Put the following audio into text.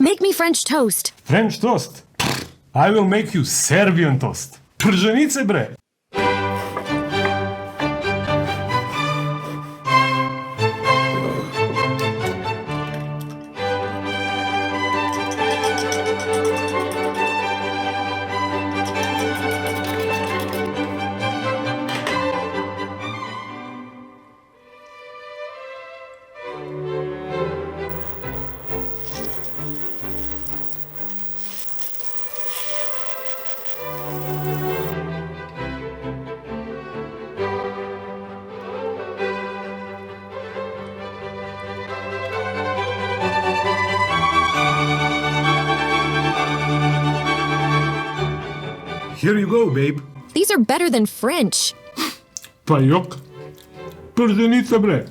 Make me French toast. French toast. I will make you Serbian toast. Prženice, bre. Here you go, babe. These are better than French. Pa jok. Prženice, bre.